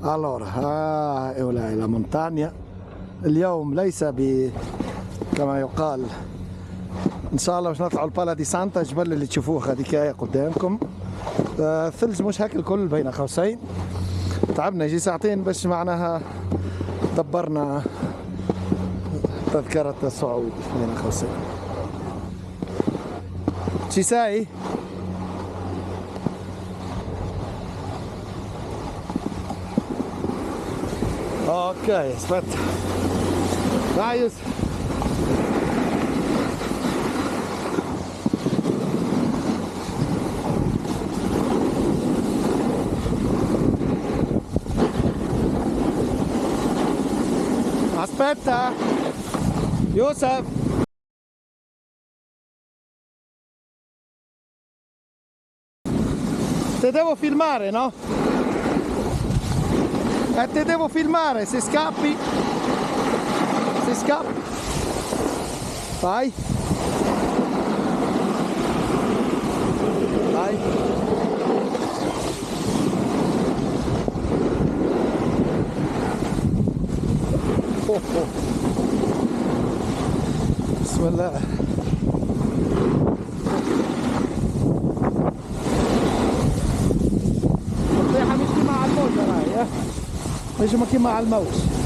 Allora, هؤلاء la montagna اليوم ليس كما يقال. ان شاء الله باش نطلعوا البالا دي سانتا، الجبل اللي تشوفوه هذيك قدامكم. الثلج مش هاك الكل بين قوسين. تعبنا يجي ساعتين باش معناها دبرنا تذكرة الصعود بين قوسين. شي ساي اوكي aspetta. Dai Yusuf. Aspetta Yusuf. Te devo filmare, no? Te devo filmare, se scappi. Se scappi. Vai. Vai. Oh, oh. Bismillah. الطيحة مش مع الموج راهي، مش مع الموج.